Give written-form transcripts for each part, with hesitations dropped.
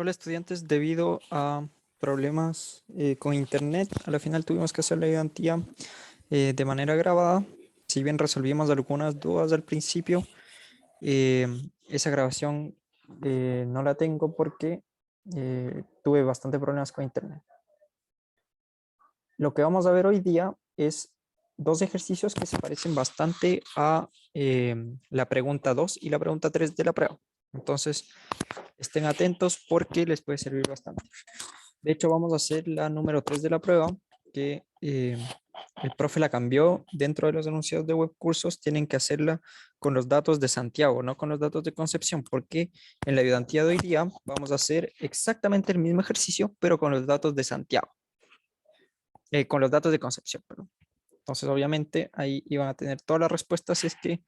Hola estudiantes, debido a problemas con internet, a la final tuvimos que hacer la ayudantía de manera grabada. Si bien resolvimos algunas dudas al principio, eh, esa grabación no la tengo porque tuve bastante problemas con internet. Lo que vamos a ver hoy día es dos ejercicios que se parecen bastante a la pregunta 2 y la pregunta 3 de la prueba. Entonces, estén atentos porque les puede servir bastante. De hecho, vamos a hacer la número 3 de la prueba, que el profe la cambió dentro de los enunciados de web cursos. Tienen que hacerla con los datos de Santiago, no con los datos de Concepción, porque en la ayudantía de hoy día vamos a hacer exactamente el mismo ejercicio, pero con los datos de Santiago, con los datos de Concepción, perdón. Entonces, obviamente, ahí iban a tener todas las respuestas si es que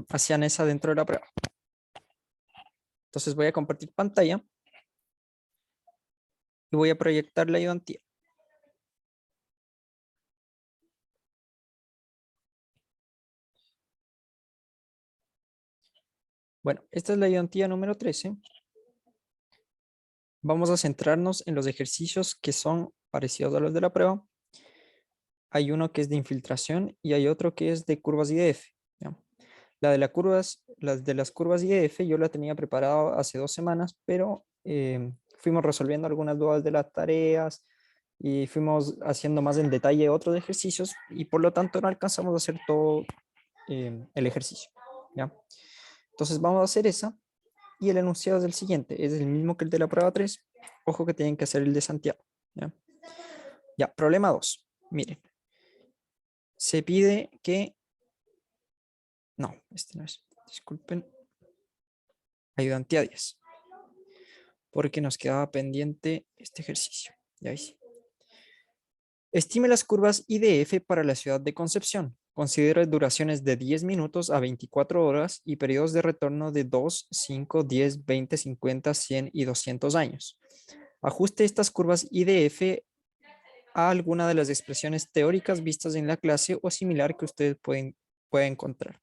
hacían esa dentro de la prueba. Entonces, voy a compartir pantalla y voy a proyectar la ayudantía. Bueno, esta es la ayudantía número 13. Vamos a centrarnos en los ejercicios que son parecidos a los de la prueba. Hay uno que es de infiltración y hay otro que es de curvas IDF. ¿Ya? Las de las curvas IDF yo la tenía preparada hace 2 semanas, pero fuimos resolviendo algunas dudas de las tareas y fuimos haciendo más en detalle otros ejercicios y por lo tanto no alcanzamos a hacer todo el ejercicio. ¿Ya? Entonces vamos a hacer esa. Y el enunciado es el siguiente, es el mismo que el de la prueba 3. Ojo que tienen que hacer el de Santiago. Ya, problema 2. Miren, se pide que... No, este no es. Disculpen. Ayudantía 10. Porque nos quedaba pendiente este ejercicio. Ya ahí. Estime las curvas IDF para la ciudad de Concepción. Considera duraciones de 10 minutos a 24 horas y periodos de retorno de 2, 5, 10, 20, 50, 100 y 200 años. Ajuste estas curvas IDF a alguna de las expresiones teóricas vistas en la clase o similar que ustedes pueden encontrar.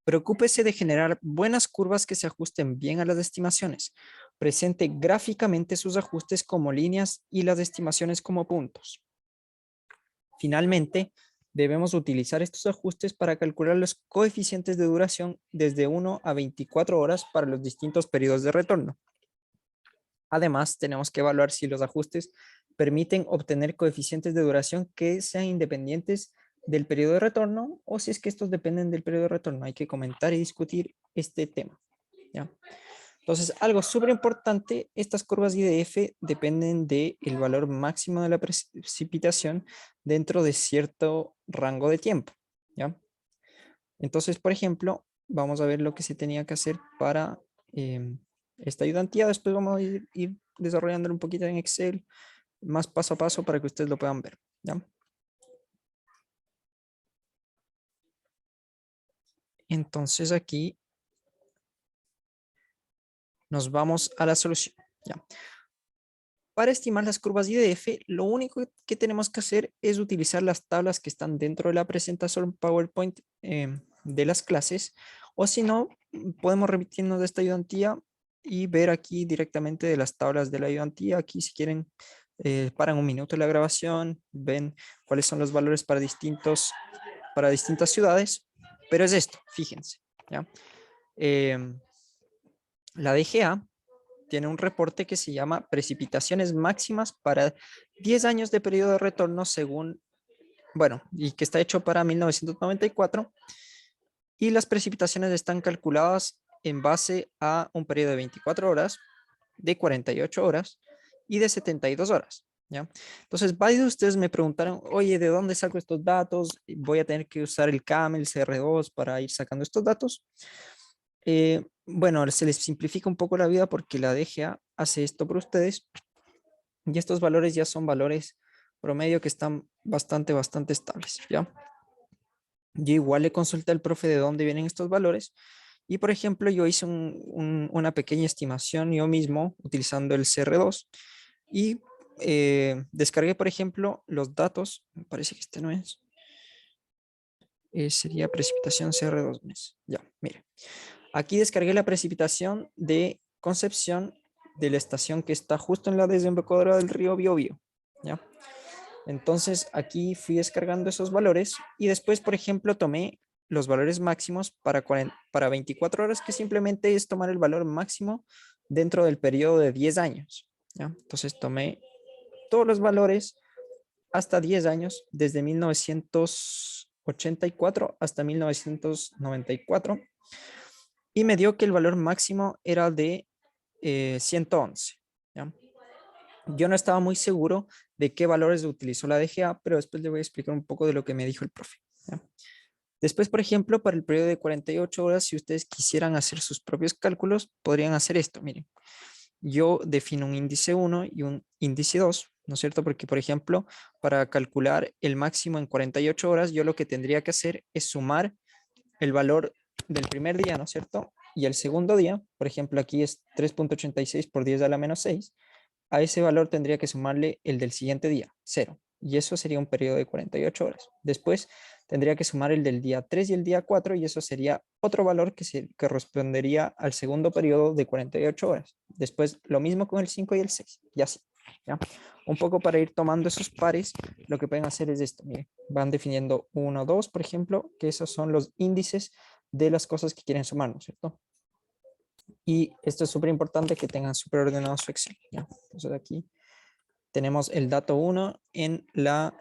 Preocúpese de generar buenas curvas que se ajusten bien a las estimaciones. Presente gráficamente sus ajustes como líneas y las estimaciones como puntos. Finalmente, debemos utilizar estos ajustes para calcular los coeficientes de duración desde 1 a 24 horas para los distintos periodos de retorno. Además, tenemos que evaluar si los ajustes permiten obtener coeficientes de duración que sean independientes del periodo de retorno o si es que estos dependen del periodo de retorno. Hay que comentar y discutir este tema. ¿Ya? Entonces, algo súper importante, estas curvas IDF dependen del valor máximo de la precipitación dentro de cierto rango de tiempo. ¿Ya? Entonces, por ejemplo, vamos a ver lo que se tenía que hacer para esta ayudantía. Después vamos a ir desarrollándolo un poquito en Excel, más paso a paso para que ustedes lo puedan ver. ¿Ya? Entonces aquí nos vamos a la solución. ¿Ya? Para estimar las curvas IDF, lo único que tenemos que hacer es utilizar las tablas que están dentro de la presentación PowerPoint de las clases, o si no, podemos remitirnos de esta ayudantía y ver aquí directamente de las tablas de la ayudantía. Aquí si quieren, paran un minuto la grabación, ven cuáles son los valores para distintas ciudades, pero es esto, fíjense. ¿Ya? La DGA tiene un reporte que se llama Precipitaciones máximas para 10 años de periodo de retorno según, bueno, y que está hecho para 1994. Y las precipitaciones están calculadas en base a un periodo de 24 horas, de 48 horas y de 72 horas. ¿Ya? Entonces, varios de ustedes me preguntaron, oye, ¿de dónde saco estos datos? Voy a tener que usar el CAML, CR2 para ir sacando estos datos. Bueno, se les simplifica un poco la vida porque la DGA hace esto por ustedes y estos valores ya son valores promedio que están bastante estables, ¿ya? Yo igual le consulté al profe de dónde vienen estos valores y, por ejemplo, yo hice una pequeña estimación yo mismo utilizando el CR2 y descargué, por ejemplo, los datos, me parece que este no es, sería precipitación CR2 mes, ya, mire. Aquí descargué la precipitación de Concepción de la estación que está justo en la desembocadura del río Biobío, ¿ya? Entonces aquí fui descargando esos valores y después, por ejemplo, tomé los valores máximos para 24 horas, que simplemente es tomar el valor máximo dentro del periodo de 10 años, ¿ya? Entonces tomé todos los valores hasta 10 años, desde 1984 hasta 1994, y me dio que el valor máximo era de 111, ¿ya? Yo no estaba muy seguro de qué valores utilizó la DGA, pero después le voy a explicar un poco de lo que me dijo el profe, ¿ya? Después, por ejemplo, para el periodo de 48 horas, si ustedes quisieran hacer sus propios cálculos, podrían hacer esto. Miren, yo defino un índice 1 y un índice 2, ¿no es cierto? Porque, por ejemplo, para calcular el máximo en 48 horas, yo lo que tendría que hacer es sumar el valor del primer día, ¿no es cierto? Y el segundo día, por ejemplo, aquí es 3.86 por 10 a la menos 6. A ese valor tendría que sumarle el del siguiente día, 0. Y eso sería un periodo de 48 horas. Después tendría que sumar el del día 3 y el día 4, y eso sería otro valor que correspondería al segundo periodo de 48 horas. Después lo mismo con el 5 y el 6, y así, ¿ya? Un poco para ir tomando esos pares, lo que pueden hacer es esto. Miren, van definiendo 1, 2, por ejemplo, que esos son los índices de las cosas que quieren sumar, ¿no es cierto? Y esto es súper importante, que tengan súper ordenado su Excel, ¿ya? Entonces aquí tenemos el dato 1 en la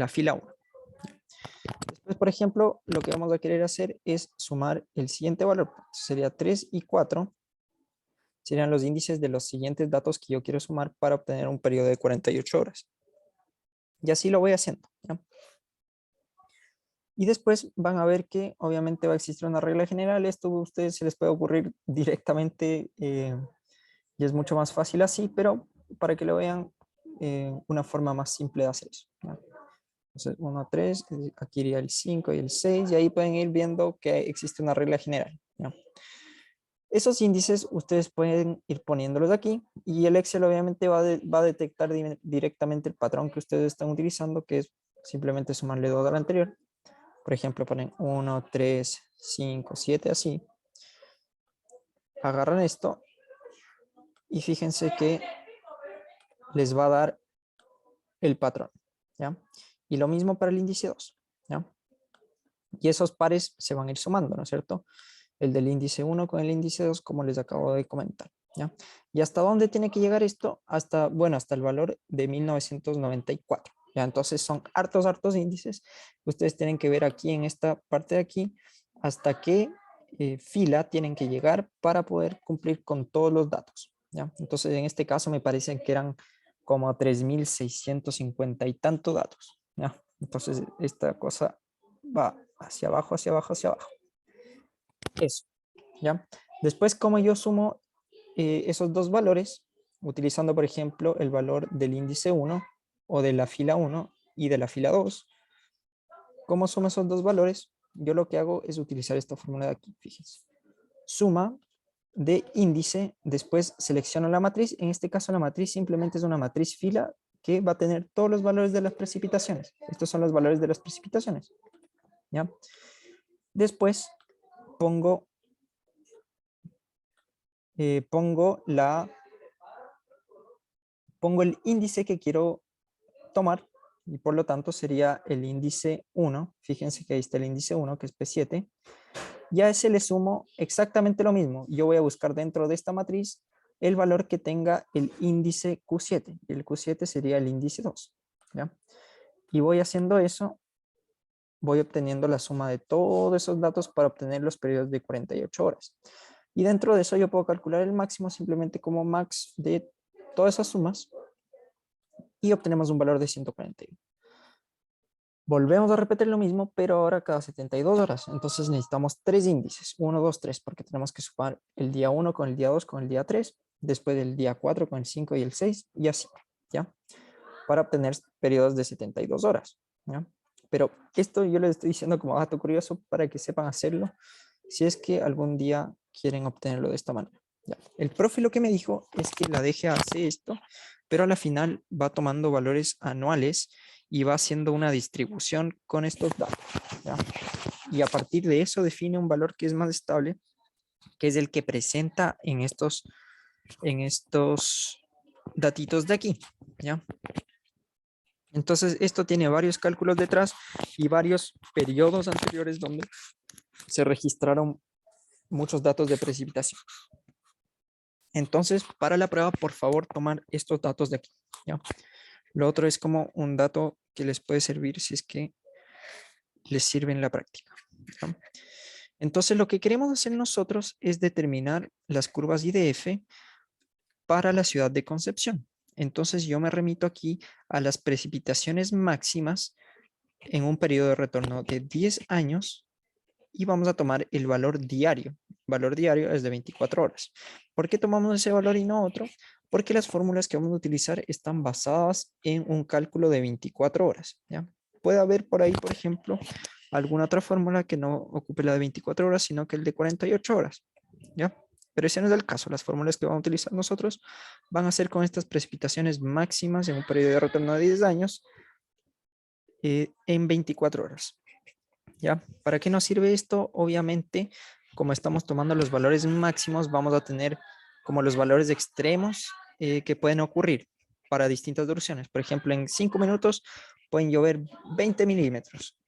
fila 1. Después, por ejemplo, lo que vamos a querer hacer es sumar el siguiente valor. Sería 3 y 4. Serían los índices de los siguientes datos que yo quiero sumar para obtener un periodo de 48 horas. Y así lo voy haciendo, ¿ya? Y después van a ver que obviamente va a existir una regla general. Esto a ustedes se les puede ocurrir directamente y es mucho más fácil así, pero para que lo vean, una forma más simple de hacer eso, ¿ya? Entonces 1, 3, aquí iría el 5 y el 6, y ahí pueden ir viendo que existe una regla general, ¿ya? Esos índices ustedes pueden ir poniéndolos aquí, y el Excel obviamente va a detectar directamente el patrón que ustedes están utilizando, que es simplemente sumarle 2 al anterior. Por ejemplo, ponen 1, 3, 5, 7, así. Agarran esto y fíjense que les va a dar el patrón, ¿ya? Y lo mismo para el índice 2, ¿ya? Y esos pares se van a ir sumando, ¿no es cierto? El del índice 1 con el índice 2, como les acabo de comentar, ¿ya? ¿Y hasta dónde tiene que llegar esto? Hasta, bueno, hasta el valor de 1994, ¿ya? Entonces son hartos índices. Ustedes tienen que ver aquí en esta parte de aquí hasta qué fila tienen que llegar para poder cumplir con todos los datos, ¿ya? Entonces en este caso me parecen que eran como 3.650 y tantos datos, ¿ya? Entonces esta cosa va hacia abajo, hacia abajo, hacia abajo. Eso, ¿ya? Después, como yo sumo esos dos valores, utilizando, por ejemplo, el valor del índice 1 o de la fila 1 y de la fila 2, ¿cómo sumo esos dos valores? Yo lo que hago es utilizar esta fórmula de aquí, fíjense. Suma de índice, después selecciono la matriz. En este caso la matriz simplemente es una matriz fila que va a tener todos los valores de las precipitaciones. Estos son los valores de las precipitaciones, ¿ya? Después pongo pongo el índice que quiero tomar, y por lo tanto sería el índice 1. Fíjense que ahí está el índice 1, que es P7. Y a ese le sumo exactamente lo mismo. Yo voy a buscar dentro de esta matriz el valor que tenga el índice Q7. Y el Q7 sería el índice 2, ¿ya? Y voy haciendo eso, voy obteniendo la suma de todos esos datos para obtener los periodos de 48 horas. Y dentro de eso yo puedo calcular el máximo simplemente como max de todas esas sumas, y obtenemos un valor de 141. Volvemos a repetir lo mismo, pero ahora cada 72 horas. Entonces necesitamos 3 índices, 1, 2, 3, porque tenemos que sumar el día 1 con el día 2 con el día 3, después del día 4 con el 5 y el 6, y así, ¿ya? Para obtener periodos de 72 horas, ¿ya? Pero esto yo les estoy diciendo como dato curioso para que sepan hacerlo si es que algún día quieren obtenerlo de esta manera, ¿ya? El profe lo que me dijo es que la DGA hace esto, pero a la final va tomando valores anuales y va haciendo una distribución con estos datos, ¿ya? Y a partir de eso define un valor que es más estable, que es el que presenta en estos datitos de aquí, ¿ya? Entonces, esto tiene varios cálculos detrás y varios periodos anteriores donde se registraron muchos datos de precipitación. Entonces, para la prueba, por favor, tomar estos datos de aquí, ¿ya? Lo otro es como un dato que les puede servir si es que les sirve en la práctica, ¿ya? Entonces, lo que queremos hacer nosotros es determinar las curvas IDF para la ciudad de Concepción. Entonces, yo me remito aquí a las precipitaciones máximas en un periodo de retorno de 10 años y vamos a tomar el valor diario. El valor diario es de 24 horas. ¿Por qué tomamos ese valor y no otro? Porque las fórmulas que vamos a utilizar están basadas en un cálculo de 24 horas, ¿ya? Puede haber por ahí, por ejemplo, alguna otra fórmula que no ocupe la de 24 horas, sino que el de 48 horas, ¿ya? Pero ese no es el caso. Las fórmulas que vamos a utilizar nosotros van a ser con estas precipitaciones máximas en un periodo de retorno de 10 años en 24 horas. ¿Ya? ¿Para qué nos sirve esto? Obviamente, como estamos tomando los valores máximos, vamos a tener como los valores extremos que pueden ocurrir para distintas duraciones. Por ejemplo, en 5 minutos pueden llover 20 milímetros.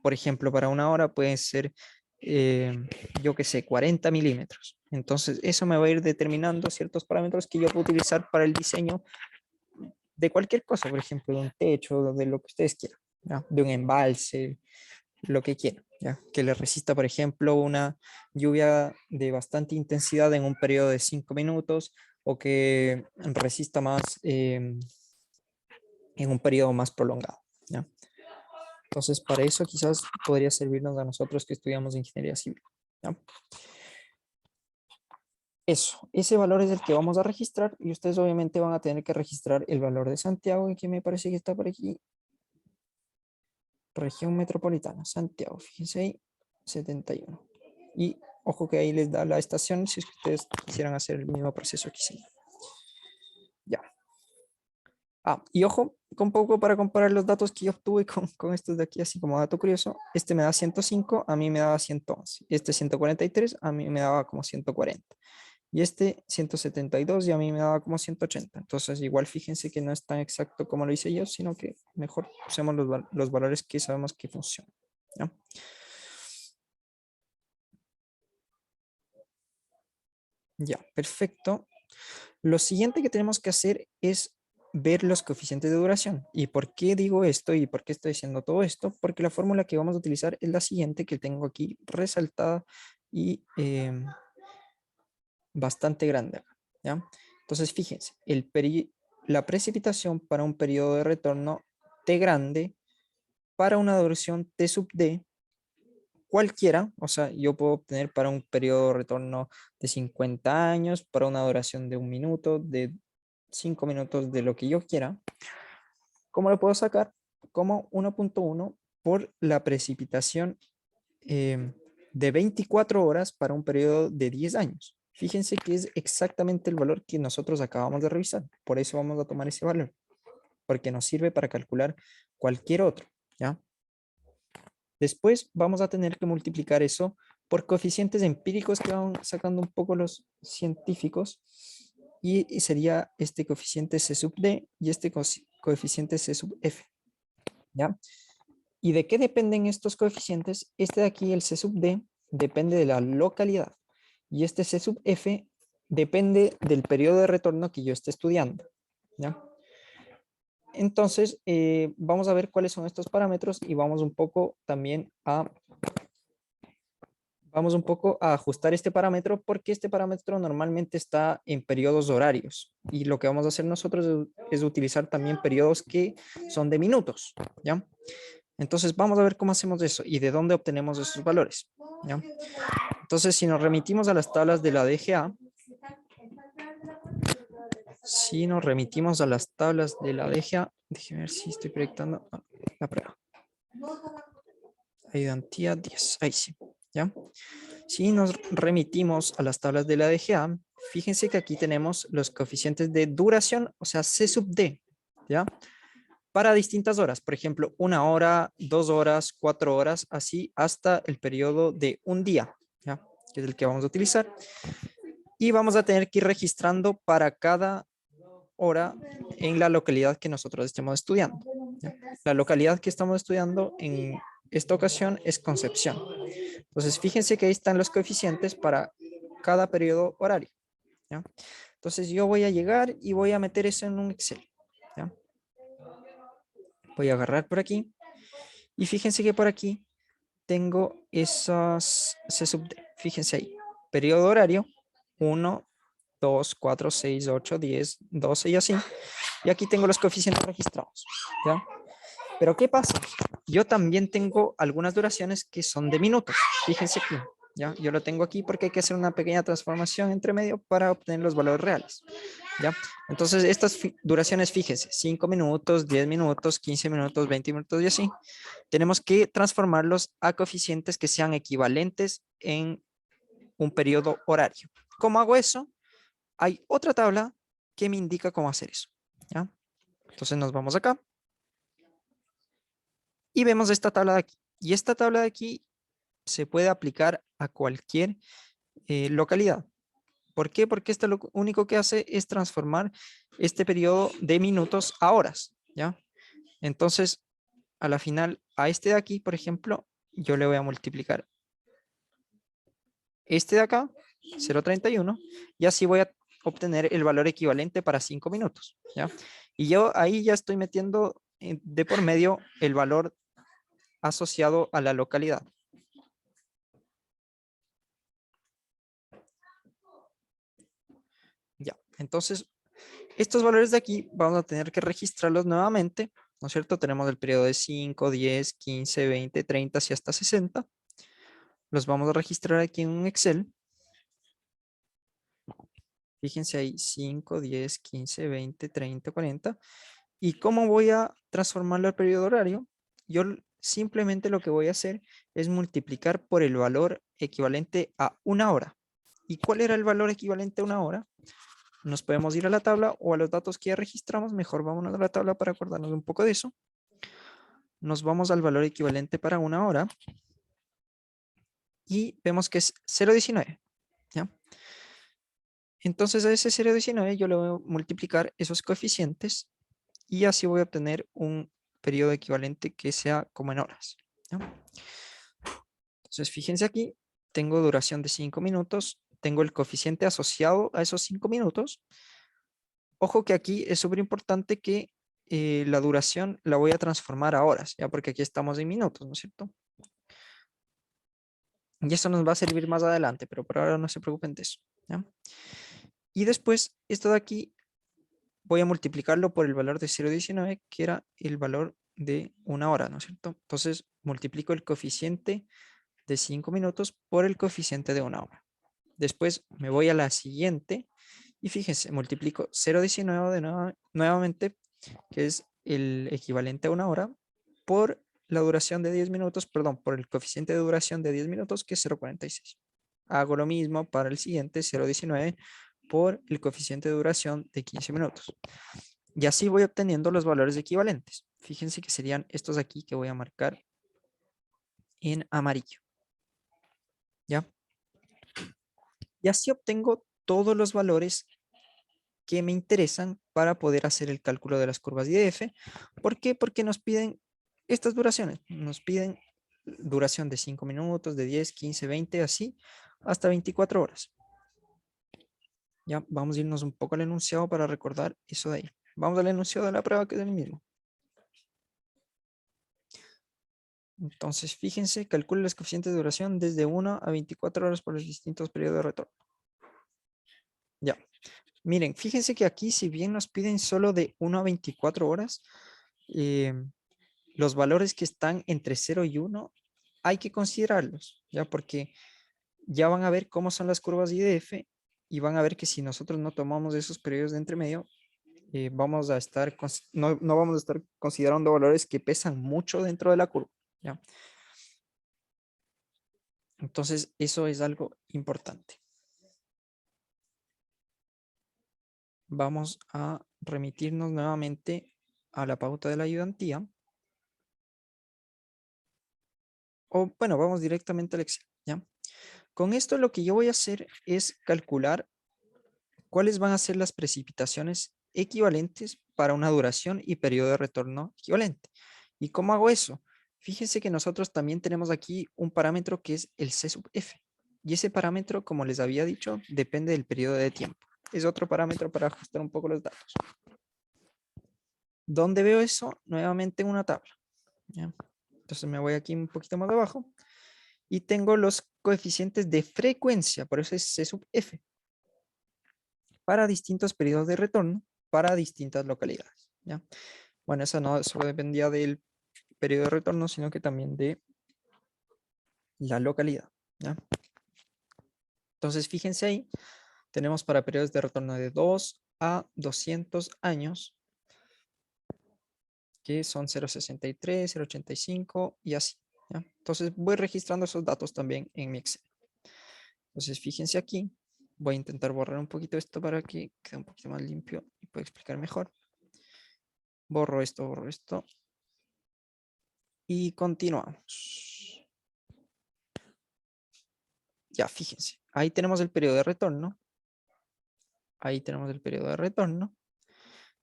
Por ejemplo, para una hora pueden ser, yo qué sé, 40 milímetros. Entonces, eso me va a ir determinando ciertos parámetros que yo puedo utilizar para el diseño de cualquier cosa, por ejemplo, de un techo, de lo que ustedes quieran, ¿ya? De un embalse, lo que quieran, ¿ya? Que le resista, por ejemplo, una lluvia de bastante intensidad en un periodo de 5 minutos o que resista más en un periodo más prolongado, ¿ya? Entonces, para eso quizás podría servirnos a nosotros que estudiamos ingeniería civil, ¿ya? Eso, ese valor es el que vamos a registrar y ustedes obviamente van a tener que registrar el valor de Santiago, y que me parece que está por aquí. Región metropolitana, Santiago, fíjense ahí, 71. Y ojo que ahí les da la estación si es que ustedes quisieran hacer el mismo proceso que hicimos. Ya. Y ojo, con poco para comparar los datos que yo obtuve con estos de aquí, así como dato curioso, este me da 105, a mí me daba 111. Este 143, a mí me daba como 140. Y este 172 y a mí me daba como 180. Entonces igual fíjense que no es tan exacto como lo hice yo, sino que mejor usemos los valores que sabemos que funcionan, ¿ya? Ya, perfecto. Lo siguiente que tenemos que hacer es ver los coeficientes de duración. ¿Y por qué digo esto y por qué estoy diciendo todo esto? Porque la fórmula que vamos a utilizar es la siguiente que tengo aquí resaltada y bastante grande, ¿ya? Entonces, fíjense, la precipitación para un periodo de retorno T grande para una duración T sub D cualquiera, o sea, yo puedo obtener para un periodo de retorno de 50 años, para una duración de 1 minuto, de 5 minutos, de lo que yo quiera. ¿Cómo lo puedo sacar? Como 1.1 por la precipitación de 24 horas para un periodo de 10 años. Fíjense que es exactamente el valor que nosotros acabamos de revisar. Por eso vamos a tomar ese valor, porque nos sirve para calcular cualquier otro, ¿ya? Después vamos a tener que multiplicar eso por coeficientes empíricos que van sacando un poco los científicos, y sería este coeficiente C sub D y este coeficiente C sub F, ¿ya? ¿Y de qué dependen estos coeficientes? Este de aquí, el C sub D, depende de la localidad y este C sub F depende del periodo de retorno que yo esté estudiando, ¿ya? Entonces, vamos a ver cuáles son estos parámetros y vamos un poco también a ajustar este parámetro, porque este parámetro normalmente está en periodos horarios y lo que vamos a hacer nosotros es utilizar también periodos que son de minutos, ¿ya? Entonces vamos a ver cómo hacemos eso y de dónde obtenemos esos valores, ¿ya? Entonces, si nos remitimos a las tablas de la DGA, déjenme ver si estoy proyectando la prueba. Ayudantía 10, ahí sí, ¿ya? Si nos remitimos a las tablas de la DGA, fíjense que aquí tenemos los coeficientes de duración, o sea, C sub D, ¿ya? Para distintas horas, por ejemplo, 1 hora, 2 horas, 4 horas, así hasta el periodo de un día, ¿ya? que es el que vamos a utilizar. Y vamos a tener que ir registrando para cada hora en la localidad que nosotros estemos estudiando. ¿Ya? La localidad que estamos estudiando en esta ocasión es Concepción. Entonces, fíjense que ahí están los coeficientes para cada periodo horario. ¿Ya? Entonces, yo voy a llegar y voy a meter eso en un Excel. ¿Ya? Voy a agarrar por aquí. Y fíjense que por aquí tengo esos fíjense ahí. Periodo horario, 1, 2, 4, 6, 8, 10, 12 y así. Y aquí tengo los coeficientes registrados. ¿Ya? Pero ¿qué pasa? Yo también tengo algunas duraciones que son de minutos. Fíjense aquí. ¿Ya? Yo lo tengo aquí porque hay que hacer una pequeña transformación entre medio para obtener los valores reales. ¿Ya? Entonces, estas duraciones, fíjense, 5 minutos, 10 minutos, 15 minutos, 20 minutos y así. Tenemos que transformarlos a coeficientes que sean equivalentes en un periodo horario. ¿Cómo hago eso? Hay otra tabla que me indica cómo hacer eso. ¿Ya? Entonces nos vamos acá y vemos esta tabla de aquí. Y esta tabla de aquí se puede aplicar a cualquier localidad. ¿Por qué? Porque esto lo único que hace es transformar este periodo de minutos a horas. ¿Ya? Entonces, a la final, a este de aquí, por ejemplo, yo le voy a multiplicar este de acá, 0,31, y así voy a obtener el valor equivalente para 5 minutos. ¿Ya? Y yo ahí ya estoy metiendo de por medio el valor asociado a la localidad. Ya, entonces, estos valores de aquí vamos a tener que registrarlos nuevamente, ¿no es cierto? Tenemos el periodo de 5, 10, 15, 20, 30 y hasta 60. Los vamos a registrar aquí en un Excel. Fíjense ahí, 5, 10, 15, 20, 30, 40. ¿Y cómo voy a transformarlo al periodo horario? Yo simplemente lo que voy a hacer es multiplicar por el valor equivalente a una hora. ¿Y cuál era el valor equivalente a una hora? Nos podemos ir a la tabla o a los datos que ya registramos. Mejor vámonos a la tabla para acordarnos un poco de eso. Nos vamos al valor equivalente para una hora y vemos que es 0,19. ¿Ya? Entonces a ese 0,19 yo le voy a multiplicar esos coeficientes y así voy a obtener un periodo equivalente que sea como en horas. ¿Ya? Entonces fíjense aquí, tengo duración de 5 minutos, tengo el coeficiente asociado a esos 5 minutos. Ojo que aquí es súper importante que la duración la voy a transformar a horas, ya porque aquí estamos en minutos, ¿no es cierto? Y eso nos va a servir más adelante, pero por ahora no se preocupen de eso. ¿Ya? Y después, esto de aquí, voy a multiplicarlo por el valor de 0,19, que era el valor de una hora, ¿no es cierto? Entonces, multiplico el coeficiente de 5 minutos por el coeficiente de una hora. Después me voy a la siguiente y fíjense, multiplico 0,19 nuevamente, que es el equivalente a una hora, por la duración de 10 minutos, perdón, por el coeficiente de duración de 10 minutos, que es 0,46. Hago lo mismo para el siguiente, 0,19, por el coeficiente de duración de 15 minutos. Y así voy obteniendo los valores equivalentes. Fíjense que serían estos aquí que voy a marcar en amarillo. ¿Ya? Y así obtengo todos los valores que me interesan para poder hacer el cálculo de las curvas de IDF. ¿Por qué? Porque nos piden estas duraciones. Nos piden duración de 5 minutos, de 10, 15, 20, así, hasta 24 horas. Ya, vamos a irnos un poco al enunciado para recordar eso de ahí. Vamos al enunciado de la prueba, que es el mismo. Entonces, fíjense, calcule los coeficientes de duración desde 1 a 24 horas por los distintos periodos de retorno. Ya. Miren, fíjense que aquí, si bien nos piden solo de 1 a 24 horas, los valores que están entre 0 y 1 hay que considerarlos, ¿ya? Porque ya van a ver cómo son las curvas de IDF y van a ver que si nosotros no tomamos esos periodos de entremedio, vamos a estar, no vamos a estar considerando valores que pesan mucho dentro de la curva, ¿ya? Entonces, eso es algo importante. Vamos a remitirnos nuevamente a la pauta de la ayudantía. O bueno, vamos directamente al Excel, ¿ya? Con esto lo que yo voy a hacer es calcular cuáles van a ser las precipitaciones equivalentes para una duración y periodo de retorno equivalente. ¿Y cómo hago eso? Fíjense que nosotros también tenemos aquí un parámetro que es el C sub F. Y ese parámetro, como les había dicho, depende del periodo de tiempo. Es otro parámetro para ajustar un poco los datos. ¿Dónde veo eso? Nuevamente en una tabla. ¿Ya? Entonces me voy aquí un poquito más abajo y tengo los coeficientes de frecuencia, por eso es C sub F, para distintos periodos de retorno para distintas localidades. ¿Ya? Bueno, eso no solo dependía del periodo de retorno, sino que también de la localidad. ¿Ya? Entonces, fíjense ahí, tenemos para periodos de retorno de 2 a 200 años, que son 0,63, 0,85 y así. ¿Ya? Entonces, voy registrando esos datos también en mi Excel. Entonces, fíjense aquí, voy a intentar borrar un poquito esto para que quede un poquito más limpio y pueda explicar mejor. Borro esto y continuamos. Ya, fíjense, ahí tenemos el periodo de retorno. Ahí tenemos el periodo de retorno.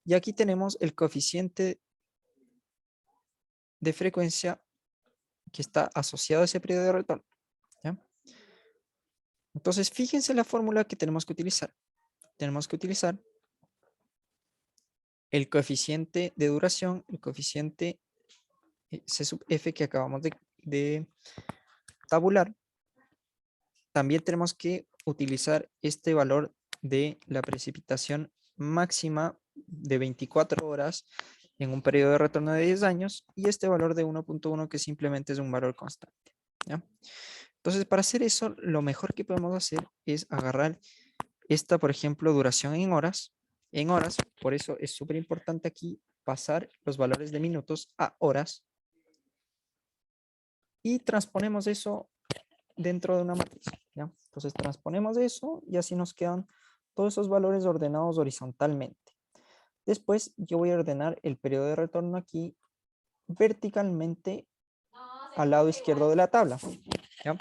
Y aquí tenemos el coeficiente de frecuencia que está asociado a ese periodo de retorno. ¿Ya? Entonces, fíjense la fórmula que tenemos que utilizar. Tenemos que utilizar el coeficiente de duración, el coeficiente C sub F que acabamos de tabular. También tenemos que utilizar este valor de la precipitación máxima de 24 horas en un periodo de retorno de 10 años y este valor de 1.1 que simplemente es un valor constante. ¿Ya? Entonces, para hacer eso, lo mejor que podemos hacer es agarrar esta, por ejemplo, duración en horas, por eso es súper importante aquí pasar los valores de minutos a horas y transponemos eso dentro de una matriz. ¿Ya? Entonces transponemos eso y así nos quedan todos esos valores ordenados horizontalmente. Después yo voy a ordenar el periodo de retorno aquí verticalmente al lado izquierdo de la tabla. ¿Ya?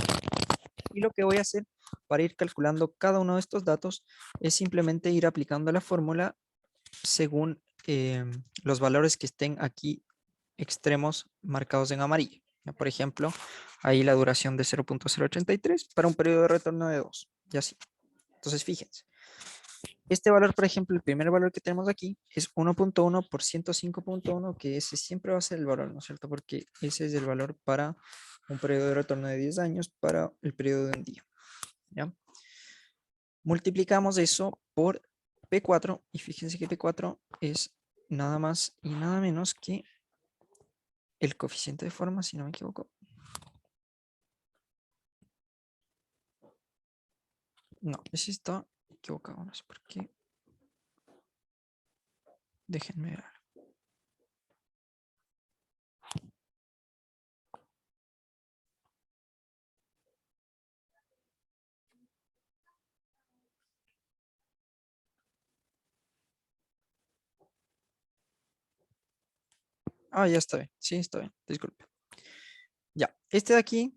Y lo que voy a hacer para ir calculando cada uno de estos datos es simplemente ir aplicando la fórmula según los valores que estén aquí extremos marcados en amarillo. Por ejemplo, ahí la duración de 0.083 para un periodo de retorno de 2. Y así. Entonces, fíjense. Este valor, por ejemplo, el primer valor que tenemos aquí es 1.1 por 105.1, que ese siempre va a ser el valor, ¿no es cierto? Porque ese es el valor para un periodo de retorno de 10 años para el periodo de un día. ¿Ya? Multiplicamos eso por P4 y fíjense que P4 es nada más y nada menos que el coeficiente de forma, si no me equivoco. No, ese está equivocado, no sé por qué. Déjenme ver. Ah, ya está bien. Sí, está bien. Disculpe. Ya, este de aquí,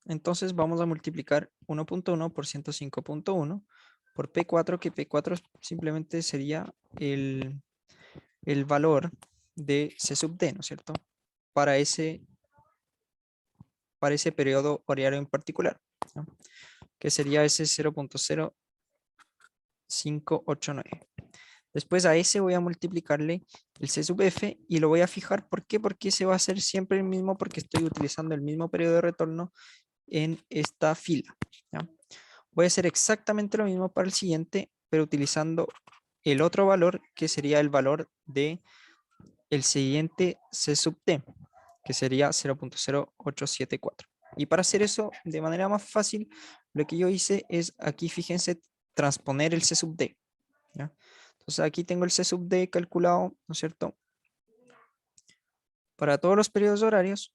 entonces vamos a multiplicar 1.1 por 105.1 por P4, que P4 simplemente sería el valor de C sub D, ¿no es cierto? Para ese periodo horario en particular, ¿no? Que sería ese 0.0589. Después a ese voy a multiplicarle el C sub F y lo voy a fijar. ¿Por qué? Porque ese va a ser siempre el mismo porque estoy utilizando el mismo periodo de retorno en esta fila. ¿Ya? Voy a hacer exactamente lo mismo para el siguiente, pero utilizando el otro valor que sería el valor de el siguiente C sub T, que sería 0.0874. Y para hacer eso de manera más fácil, lo que yo hice es aquí, fíjense, transponer el C sub D. ¿Ya? Entonces aquí tengo el C sub D calculado, ¿no es cierto? Para todos los periodos horarios,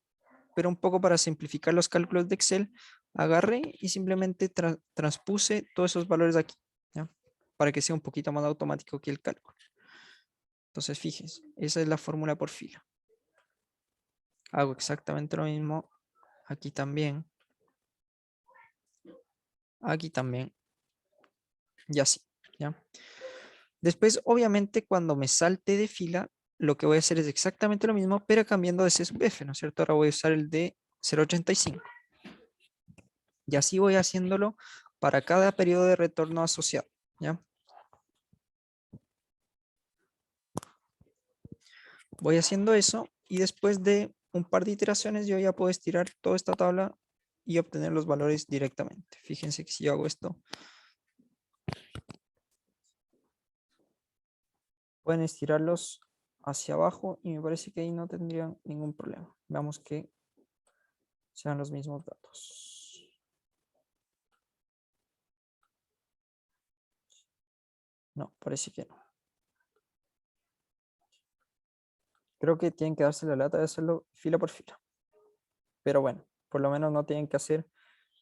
pero un poco para simplificar los cálculos de Excel, agarré y simplemente transpuse todos esos valores aquí, ¿ya? Para que sea un poquito más automático que el cálculo. Entonces fíjense, esa es la fórmula por fila. Hago exactamente lo mismo aquí también. aquí también, y así, ¿ya? Después, obviamente, cuando me salte de fila, lo que voy a hacer es exactamente lo mismo, pero cambiando de C sub F, ¿no es cierto? Ahora voy a usar el de 0.85. Y así voy haciéndolo para cada periodo de retorno asociado, ¿ya? Voy haciendo eso y después de un par de iteraciones yo ya puedo estirar toda esta tabla y obtener los valores directamente. Fíjense que si yo hago esto, pueden estirarlos hacia abajo y me parece que ahí no tendrían ningún problema. Veamos que sean los mismos datos. No, parece que no. Creo que tienen que darse la lata de hacerlo fila por fila. Pero bueno, por lo menos no tienen que hacer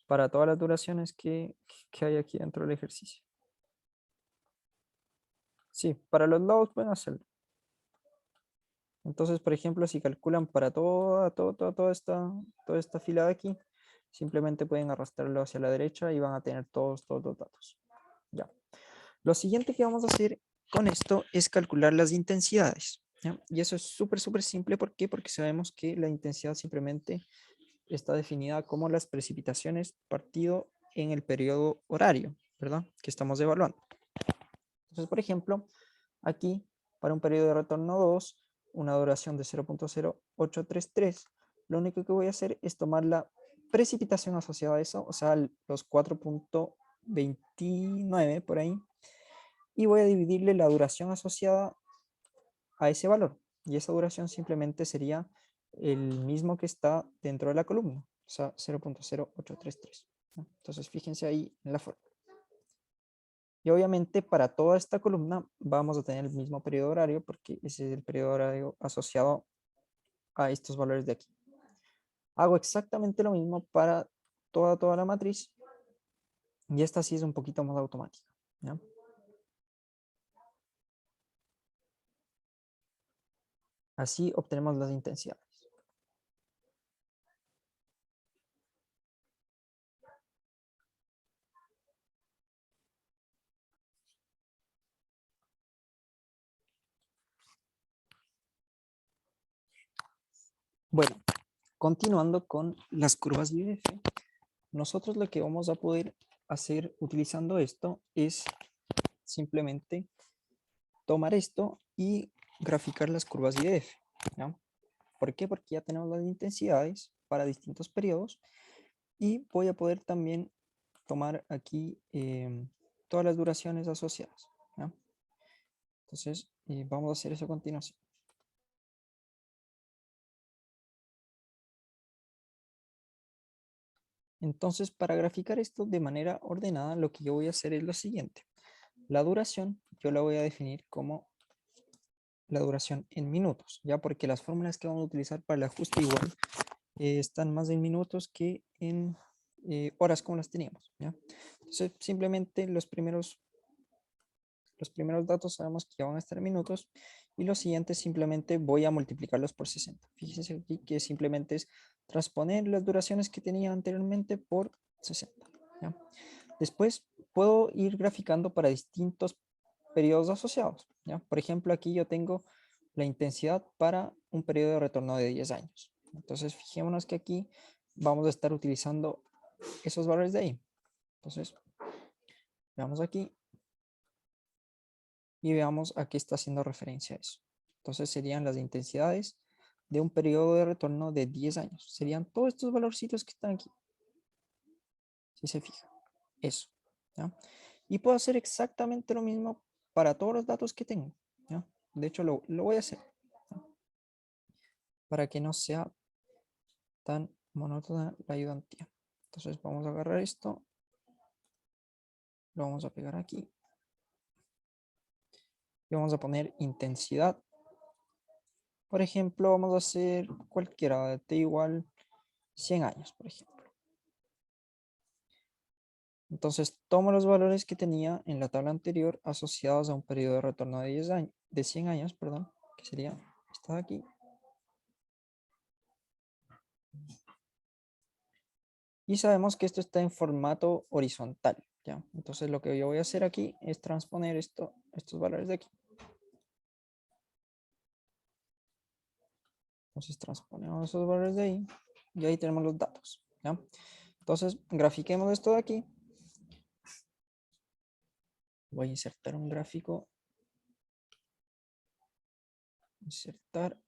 para todas las duraciones que hay aquí dentro del ejercicio. Sí, para los lados pueden hacerlo. Entonces, por ejemplo, si calculan para toda esta fila de aquí, simplemente pueden arrastrarlo hacia la derecha y van a tener todos los datos. Ya. Lo siguiente que vamos a hacer con esto es calcular las intensidades. ¿Ya? Y eso es súper simple. ¿Por qué? Porque sabemos que la intensidad simplemente está definida como las precipitaciones partido en el periodo horario, ¿verdad? Que estamos evaluando. Entonces, por ejemplo, aquí, para un periodo de retorno 2, una duración de 0.0833, lo único que voy a hacer es tomar la precipitación asociada a eso, o sea, los 4.29 por ahí, y voy a dividirle la duración asociada a ese valor. Y esa duración simplemente sería el mismo que está dentro de la columna, o sea, 0.0833. ¿No? Entonces, fíjense ahí en la forma. Y obviamente para toda esta columna vamos a tener el mismo periodo horario porque ese es el periodo horario asociado a estos valores de aquí. Hago exactamente lo mismo para toda la matriz y esta sí es un poquito más automática. ¿Ya? Así obtenemos las intensidades. Bueno, continuando con las curvas de IDF, nosotros lo que vamos a poder hacer utilizando esto es simplemente tomar esto y graficar las curvas de IDF. ¿Ya? ¿Por qué? Porque ya tenemos las intensidades para distintos periodos y voy a poder también tomar aquí todas las duraciones asociadas. ¿Ya? Entonces, vamos a hacer eso a continuación. Entonces, para graficar esto de manera ordenada, lo que yo voy a hacer es lo siguiente. La duración yo la voy a definir como la duración en minutos, ya porque las fórmulas que vamos a utilizar para el ajuste igual están más en minutos que en horas como las teníamos. ¿Ya? Entonces, simplemente los primeros datos sabemos que ya van a estar en minutos y los siguientes simplemente voy a multiplicarlos por 60. Fíjense aquí que simplemente es transponer las duraciones que tenía anteriormente por 60. ¿Ya? Después puedo ir graficando para distintos periodos asociados. ¿Ya? Por ejemplo, aquí yo tengo la intensidad para un periodo de retorno de 10 años. Entonces, fijémonos que aquí vamos a estar utilizando esos valores de ahí. Entonces, veamos aquí y veamos a qué está haciendo referencia eso. Entonces, serían las intensidades de un periodo de retorno de 10 años. Serían todos estos valorcitos que están aquí. Si se fija. Eso. ¿Ya? Y puedo hacer exactamente lo mismo para todos los datos que tengo. ¿Ya? De hecho, lo voy a hacer. ¿Ya? Para que no sea tan monótona la ayudantía. Entonces vamos a agarrar esto, lo vamos a pegar aquí y vamos a poner intensidad. Por ejemplo, vamos a hacer cualquiera de t igual 100 años, por ejemplo. Entonces tomo los valores que tenía en la tabla anterior asociados a un periodo de retorno de 10 años, de 100 años, perdón, que sería esta de aquí. Y sabemos que esto está en formato horizontal, ¿ya? Entonces lo que yo voy a hacer aquí es transponer estos valores de aquí. Entonces transponemos esos valores de ahí y ahí tenemos los datos, ¿ya? Entonces grafiquemos esto de aquí. Voy a insertar un gráfico. Insertar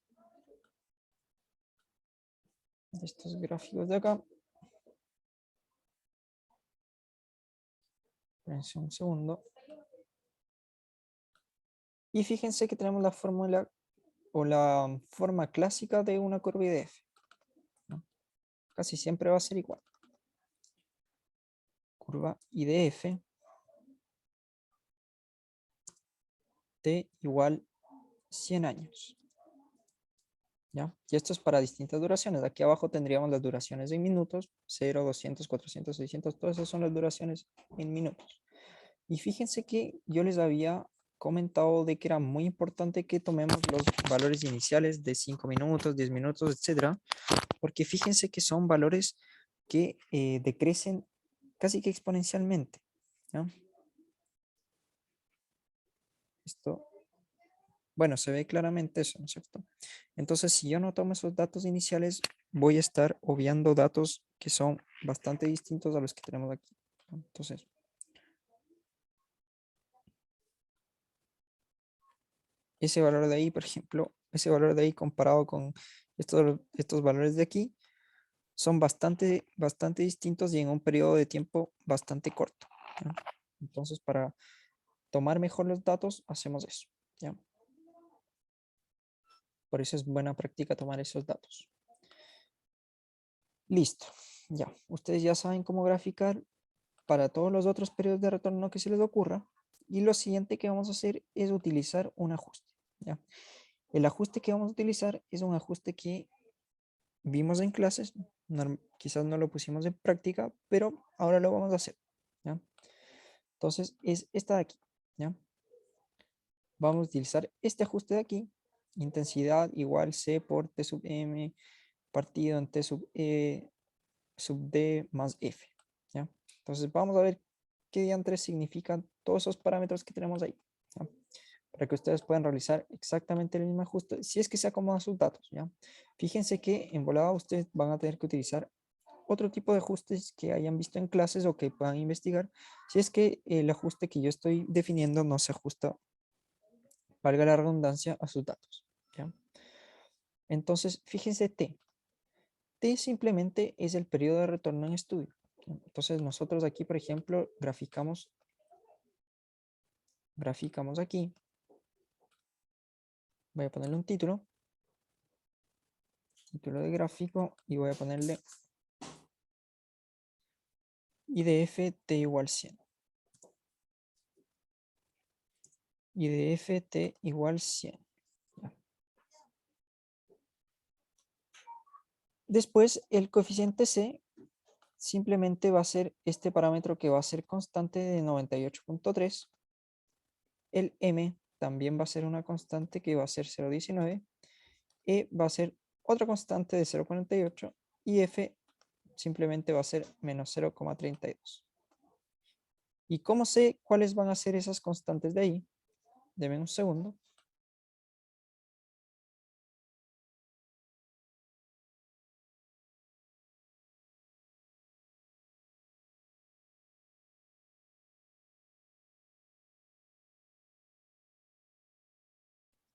estos gráficos de acá. Espérense un segundo. Y fíjense que tenemos la fórmula o la forma clásica de una curva IDF, ¿no? Casi siempre va a ser igual. Curva IDF T igual 100 años. ¿Ya? Y esto es para distintas duraciones. Aquí abajo tendríamos las duraciones en minutos, 0, 200, 400, 600, todas esas son las duraciones en minutos. Y fíjense que yo les había comentado de que era muy importante que tomemos los valores iniciales de 5 minutos, 10 minutos, etcétera, porque fíjense que son valores que decrecen casi que exponencialmente, ¿no? Esto, bueno, se ve claramente eso, ¿no es cierto? Entonces, si yo no tomo esos datos iniciales, voy a estar obviando datos que son bastante distintos a los que tenemos aquí, ¿no? Entonces, ese valor de ahí, por ejemplo, ese valor de ahí comparado con estos valores de aquí, son bastante distintos y en un periodo de tiempo bastante corto, ¿no? Entonces, para tomar mejor los datos, hacemos eso, ¿ya? Por eso es buena práctica tomar esos datos. Listo, ya. Ustedes ya saben cómo graficar para todos los otros periodos de retorno que se les ocurra. Y lo siguiente que vamos a hacer es utilizar un ajuste, ¿ya? El ajuste que vamos a utilizar es un ajuste que vimos en clases, quizás no lo pusimos en práctica, pero ahora lo vamos a hacer, ¿ya? Entonces es esta de aquí, ¿ya? Vamos a utilizar este ajuste de aquí, intensidad igual C por T sub M partido en T sub D más F, ¿ya? Entonces vamos a ver qué diantres significan todos esos parámetros que tenemos ahí, ¿ya? Para que ustedes puedan realizar exactamente el mismo ajuste, si es que se acomodan sus datos, ¿ya? Fíjense que en volada ustedes van a tener que utilizar otro tipo de ajustes que hayan visto en clases o que puedan investigar, si es que el ajuste que yo estoy definiendo no se ajusta, valga la redundancia, a sus datos, ¿ya? Entonces, fíjense T. T simplemente es el periodo de retorno en estudio. Entonces, nosotros aquí, por ejemplo, graficamos aquí. Voy a ponerle un título de gráfico y voy a ponerle IDF T igual 100. IDF T igual 100. Ya. Después, el coeficiente C simplemente va a ser este parámetro que va a ser constante de 98.3. El M también va a ser una constante que va a ser 0.19. E va a ser otra constante de 0.48 y F simplemente va a ser menos 0.32. ¿Y cómo sé cuáles van a ser esas constantes de ahí? Deme un segundo.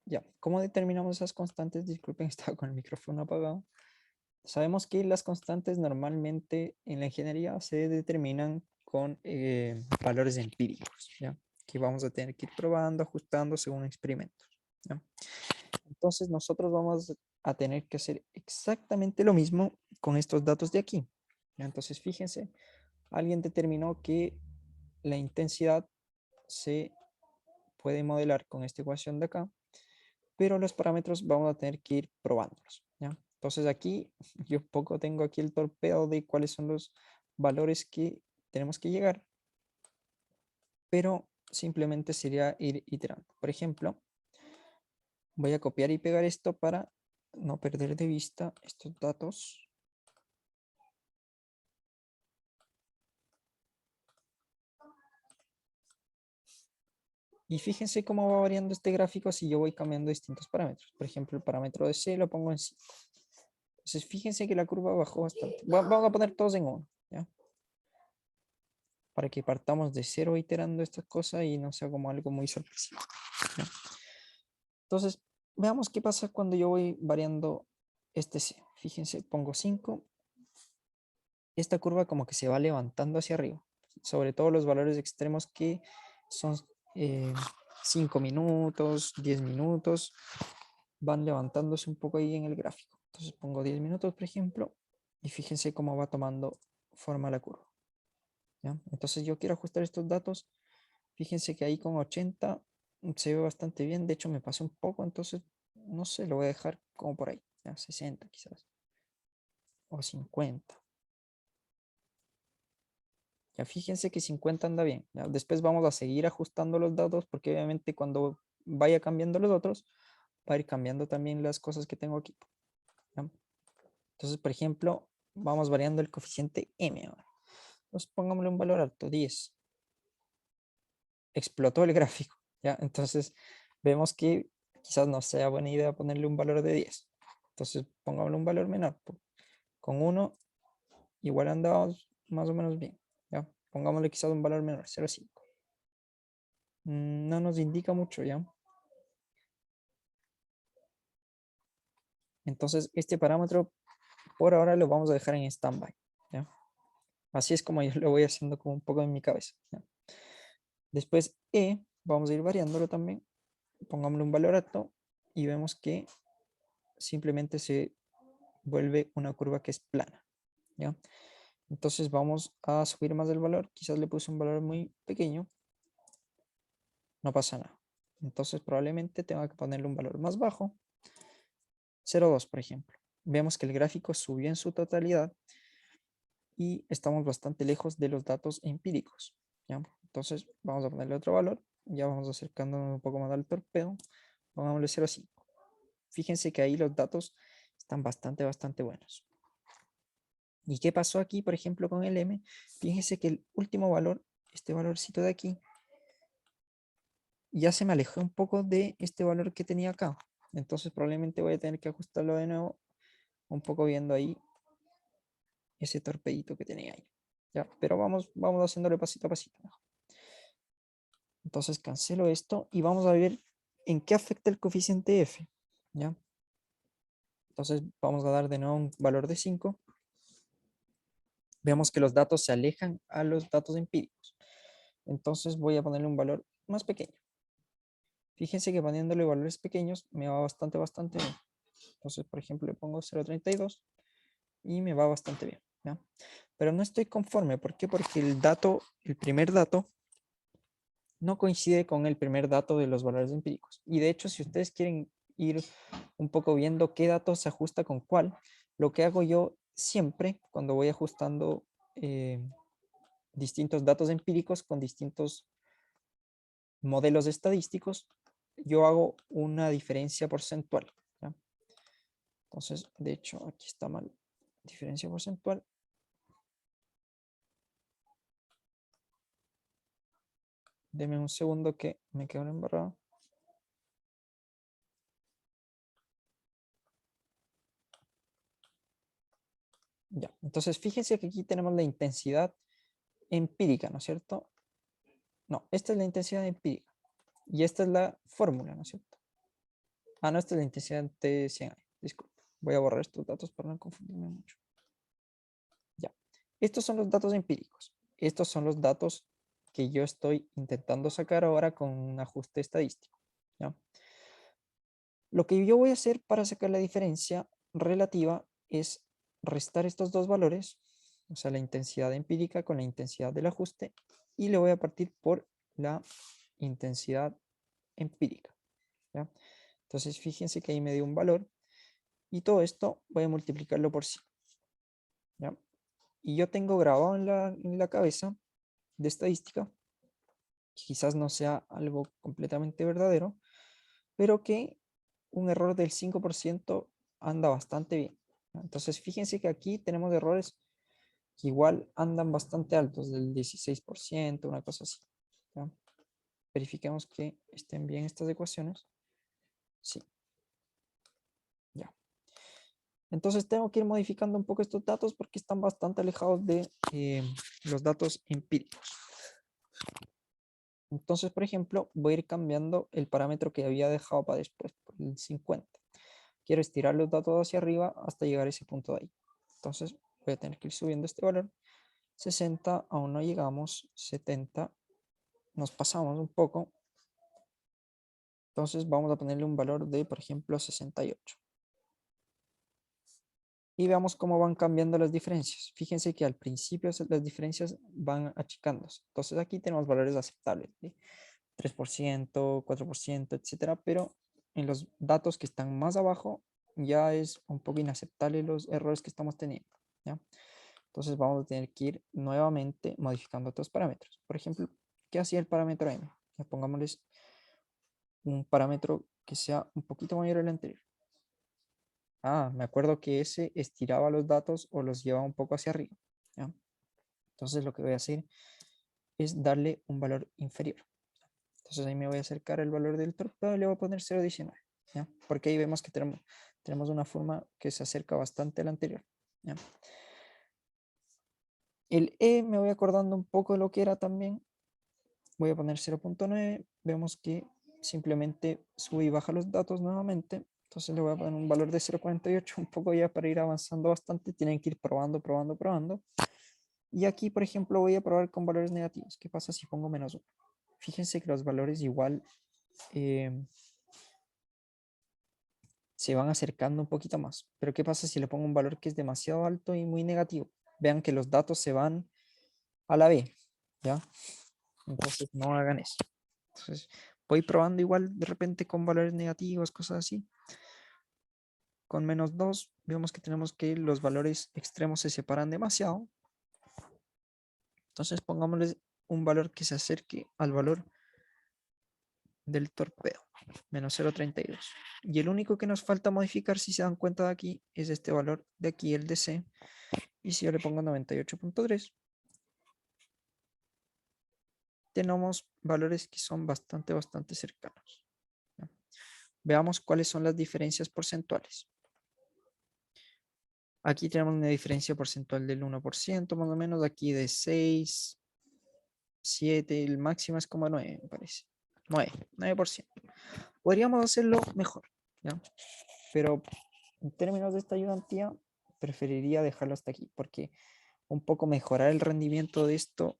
Ya, ¿cómo determinamos esas constantes? Disculpen, estaba con el micrófono apagado. Sabemos que las constantes normalmente en la ingeniería se determinan con valores empíricos, ¿ya? Que vamos a tener que ir probando, ajustando según experimentos, ¿ya? Entonces nosotros vamos a tener que hacer exactamente lo mismo con estos datos de aquí, ¿ya? Entonces fíjense, alguien determinó que la intensidad se puede modelar con esta ecuación de acá, pero los parámetros vamos a tener que ir probándolos, ¿ya? Entonces aquí yo poco tengo aquí el torpedo de cuáles son los valores que tenemos que llegar, pero simplemente sería ir iterando. Por ejemplo, voy a copiar y pegar esto para no perder de vista estos datos. Y fíjense cómo va variando este gráfico si yo voy cambiando distintos parámetros. Por ejemplo, el parámetro de C lo pongo en 5. Entonces, fíjense que la curva bajó bastante. Vamos a poner todos en 1, ¿ya? Para que partamos de cero iterando estas cosas y no sea como algo muy sorpresivo, ¿ya? Entonces, veamos qué pasa cuando yo voy variando este C. Fíjense, pongo 5. Esta curva como que se va levantando hacia arriba. Sobre todo los valores extremos que son 5 minutos, 10 minutos, van levantándose un poco ahí en el gráfico. Entonces pongo 10 minutos, por ejemplo, y fíjense cómo va tomando forma la curva, ¿ya? Entonces yo quiero ajustar estos datos. Fíjense que ahí con 80 se ve bastante bien. De hecho, me pasé un poco, entonces no sé, lo voy a dejar como por ahí, ¿ya? 60 quizás, o 50. Ya fíjense que 50 anda bien. ¿Ya? Después vamos a seguir ajustando los datos porque obviamente cuando vaya cambiando los otros, va a ir cambiando también las cosas que tengo aquí, ¿ya? Entonces, por ejemplo, vamos variando el coeficiente m ahora. Entonces, pongámosle un valor alto, 10. Explotó el gráfico, ¿ya? Entonces, vemos que quizás no sea buena idea ponerle un valor de 10. Entonces, pongámosle un valor menor. Con 1, igual andamos más o menos bien, ¿ya? Pongámosle quizás un valor menor, 0,5. No nos indica mucho, ¿ya? Entonces, este parámetro por ahora lo vamos a dejar en standby, ¿ya? Así es como yo lo voy haciendo como un poco en mi cabeza, ¿ya? Después vamos a ir variándolo también. Pongámosle un valor alto y vemos que simplemente se vuelve una curva que es plana, ¿ya? Entonces vamos a subir más el valor. Quizás le puse un valor muy pequeño. No pasa nada. Entonces probablemente tenga que ponerle un valor más bajo. 0,2 por ejemplo. Vemos que el gráfico subió en su totalidad y estamos bastante lejos de los datos empíricos, ¿ya? Entonces vamos a ponerle otro valor. Ya vamos acercándonos un poco más al torpedo. Pongámosle 0,5. Fíjense que ahí los datos están bastante buenos. ¿Y qué pasó aquí, por ejemplo, con el M? Fíjense que el último valor, este valorcito de aquí, ya se me alejó un poco de este valor que tenía acá. Entonces probablemente voy a tener que ajustarlo de nuevo, un poco viendo ahí ese torpedito que tenía ahí. ¿Ya? Pero vamos haciéndole pasito a pasito. Entonces cancelo esto y vamos a ver en qué afecta el coeficiente F, ¿ya? Entonces vamos a dar de nuevo un valor de 5. Vemos que los datos se alejan a los datos empíricos. Entonces voy a ponerle un valor más pequeño. Fíjense que poniéndole valores pequeños me va bastante bien. Entonces, por ejemplo, le pongo 0,32 y me va bastante bien, ¿ya? Pero no estoy conforme. ¿Por qué? Porque el primer dato, no coincide con el primer dato de los valores empíricos. Y de hecho, si ustedes quieren ir un poco viendo qué dato se ajusta con cuál, lo que hago yo siempre cuando voy ajustando distintos datos empíricos con distintos modelos estadísticos, yo hago una diferencia porcentual, ¿ya? Entonces, de hecho, aquí está mal. Diferencia porcentual. Deme un segundo que me quedo embarrado. Ya, entonces fíjense que aquí tenemos la intensidad empírica, ¿no es cierto? No, esta es la intensidad empírica. Y esta es la fórmula, ¿no es cierto? Ah, no, esta es la intensidad de 100 años. Disculpe. Voy a borrar estos datos para no confundirme mucho. Ya. Estos son los datos empíricos. Estos son los datos que yo estoy intentando sacar ahora con un ajuste estadístico, ¿ya? Lo que yo voy a hacer para sacar la diferencia relativa es restar estos dos valores, o sea, la intensidad empírica con la intensidad del ajuste, y le voy a partir por la intensidad empírica, ¿ya? Entonces, fíjense que ahí me dio un valor, y todo esto voy a multiplicarlo por 100, ¿ya? Y yo tengo grabado en la cabeza de estadística, quizás no sea algo completamente verdadero, pero que un error del 5% anda bastante bien. Entonces, fíjense que aquí tenemos errores que igual andan bastante altos, del 16%, una cosa así, ¿ya? Verifiquemos que estén bien estas ecuaciones. Sí. Ya. Entonces tengo que ir modificando un poco estos datos porque están bastante alejados de los datos empíricos. Entonces, por ejemplo, voy a ir cambiando el parámetro que había dejado para después, por el 50. Quiero estirar los datos hacia arriba hasta llegar a ese punto de ahí. Entonces voy a tener que ir subiendo este valor. 60, aún no llegamos. 70, nos pasamos un poco. Entonces vamos a ponerle un valor de, por ejemplo, 68. Y veamos cómo van cambiando las diferencias. Fíjense que al principio las diferencias van achicándose. Entonces aquí tenemos valores aceptables, ¿sí? 3%, 4%, etcétera, pero en los datos que están más abajo ya es un poco inaceptable los errores que estamos teniendo, ¿ya? Entonces vamos a tener que ir nuevamente modificando otros parámetros. Por ejemplo, ¿qué hacía el parámetro M? Ya pongámosles un parámetro que sea un poquito mayor al anterior. Ah, me acuerdo que ese estiraba los datos o los llevaba un poco hacia arriba, ¿ya? Entonces lo que voy a hacer es darle un valor inferior. Entonces ahí me voy a acercar al valor del torpedo y le voy a poner 0,19, ¿ya? Porque ahí vemos que tenemos una forma que se acerca bastante a la anterior, ¿ya? El E me voy acordando un poco de lo que era también. Voy a poner 0,9. Vemos que simplemente sube y baja los datos nuevamente. Entonces le voy a poner un valor de 0,48, un poco ya para ir avanzando bastante. Tienen que ir probando, probando, probando. Y aquí, por ejemplo, voy a probar con valores negativos. ¿Qué pasa si pongo -1? Fíjense que los valores igual se van acercando un poquito más. Pero ¿qué pasa si le pongo un valor que es demasiado alto y muy negativo? Vean que los datos se van a la B, ¿ya? Entonces no hagan eso. Entonces voy probando igual de repente con valores negativos, cosas así. Con -2 vemos que tenemos que los valores extremos se separan demasiado. Entonces pongámosle un valor que se acerque al valor del torpedo, -0,32. Y el único que nos falta modificar, si se dan cuenta de aquí, es este valor de aquí, el de C. Y si yo le pongo 98,3, tenemos valores que son bastante cercanos, ¿ya? Veamos cuáles son las diferencias porcentuales. Aquí tenemos una diferencia porcentual del 1%, más o menos. Aquí de 6, 7, el máximo es como 9, me parece. 9%. Podríamos hacerlo mejor, ¿ya? Pero en términos de esta ayudantía, preferiría dejarlo hasta aquí, porque un poco mejorar el rendimiento de esto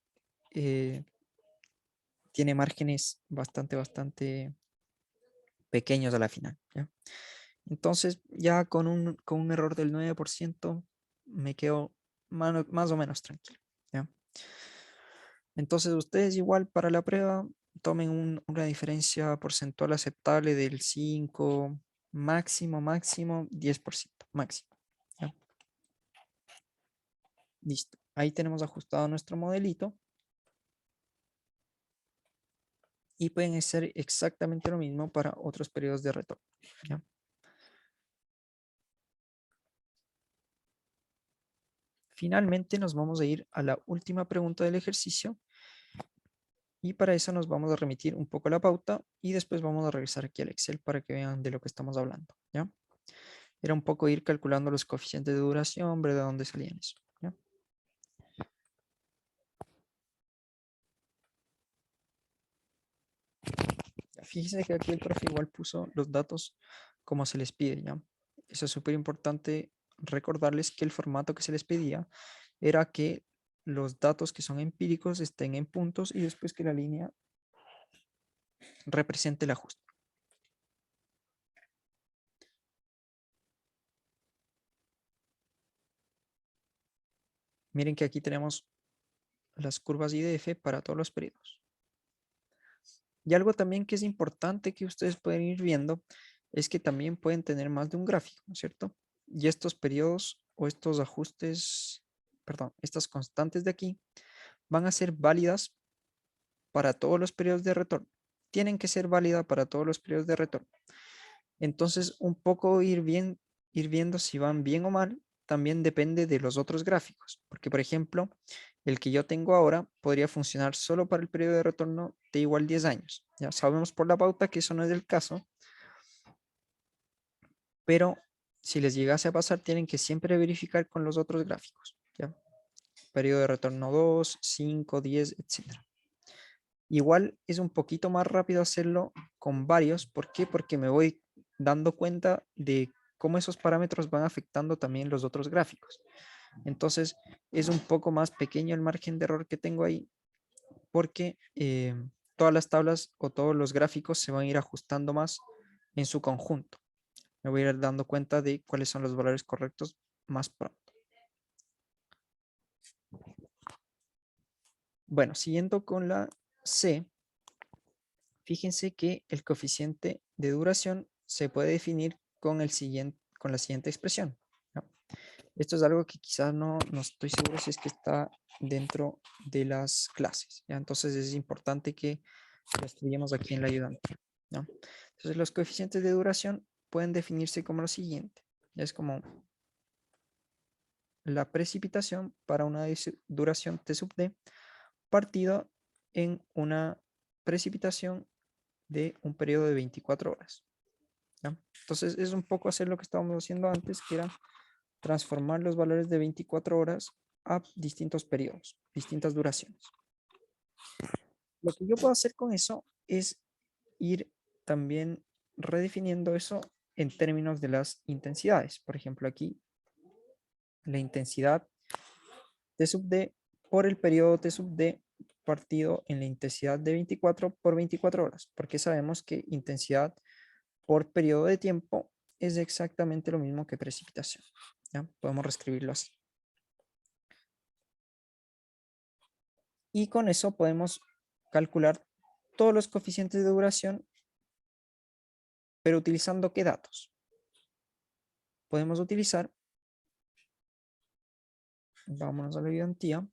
tiene márgenes bastante pequeños a la final, ¿ya? Entonces, ya con un error del 9% me quedo más o menos tranquilo, ¿ya? Entonces, ustedes igual para la prueba tomen una diferencia porcentual aceptable del 5, máximo 10%, máximo, ¿ya? Listo. Ahí tenemos ajustado nuestro modelito. Y pueden hacer exactamente lo mismo para otros periodos de retorno, ¿ya? Finalmente nos vamos a ir a la última pregunta del ejercicio y para eso nos vamos a remitir un poco a la pauta y después vamos a regresar aquí al Excel para que vean de lo que estamos hablando, ¿ya? Era un poco ir calculando los coeficientes de duración, ver de dónde salían eso, ¿ya? Fíjense que aquí el profe igual puso los datos como se les pide, ¿ya? Eso es súper importante recordarles que el formato que se les pedía era que los datos que son empíricos estén en puntos y después que la línea represente el ajuste. Miren que aquí tenemos las curvas IDF para todos los periodos. Y algo también que es importante que ustedes pueden ir viendo es que también pueden tener más de un gráfico, ¿no es cierto? Y estos periodos o estos ajustes, perdón, estas constantes de aquí van a ser válidas para todos los periodos de retorno. Tienen que ser válidas para todos los periodos de retorno. Entonces, un poco ir viendo si van bien o mal, también depende de los otros gráficos. Porque, por ejemplo, el que yo tengo ahora podría funcionar solo para el periodo de retorno t igual 10 años. Ya sabemos por la pauta que eso no es el caso, pero si les llegase a pasar, tienen que siempre verificar con los otros gráficos. ¿Ya? Periodo de retorno 2, 5, 10, etc. Igual es un poquito más rápido hacerlo con varios. ¿Por qué? Porque me voy dando cuenta de cómo esos parámetros van afectando también los otros gráficos. Entonces es un poco más pequeño el margen de error que tengo ahí porque todas las tablas o todos los gráficos se van a ir ajustando más en su conjunto. Me voy a ir dando cuenta de cuáles son los valores correctos más pronto. Bueno, siguiendo con la C, fíjense que el coeficiente de duración se puede definir con la siguiente expresión, ¿no? Esto es algo que quizás no estoy seguro si es que está dentro de las clases, ¿ya? Entonces es importante que lo estudiemos aquí en la ayudante, ¿no? Entonces los coeficientes de duración pueden definirse como lo siguiente. Es como la precipitación para una duración T sub D partido en una precipitación de un periodo de 24 horas. ¿Ya? Entonces es un poco hacer lo que estábamos haciendo antes, que era transformar los valores de 24 horas a distintos periodos, distintas duraciones. Lo que yo puedo hacer con eso es ir también redefiniendo eso en términos de las intensidades. Por ejemplo, aquí la intensidad T sub D por el periodo T sub D partido en la intensidad de 24 por 24 horas, porque sabemos que intensidad por periodo de tiempo es exactamente lo mismo que precipitación. ¿Ya? Podemos reescribirlo así. Y con eso podemos calcular todos los coeficientes de duración, pero utilizando ¿qué datos? Podemos utilizar, vámonos a la ayudantía,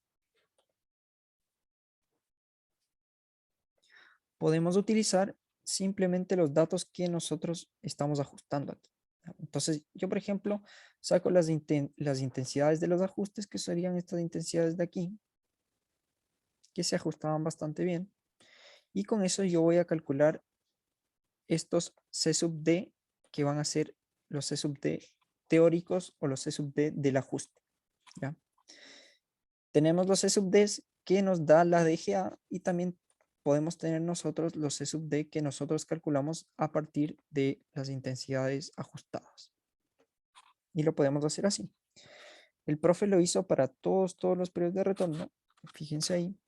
podemos utilizar simplemente los datos que nosotros estamos ajustando aquí. Entonces, yo, por ejemplo, saco las intensidades de los ajustes, que serían estas intensidades de aquí, que se ajustaban bastante bien. Y con eso yo voy a calcular estos C sub D, que van a ser los C sub D teóricos o los C sub D del ajuste. ¿Ya? Tenemos los C sub D que nos da la DGA y también podemos tener nosotros los C sub D que nosotros calculamos a partir de las intensidades ajustadas. Y lo podemos hacer así. El profe lo hizo para todos los periodos de retorno. Fíjense ahí.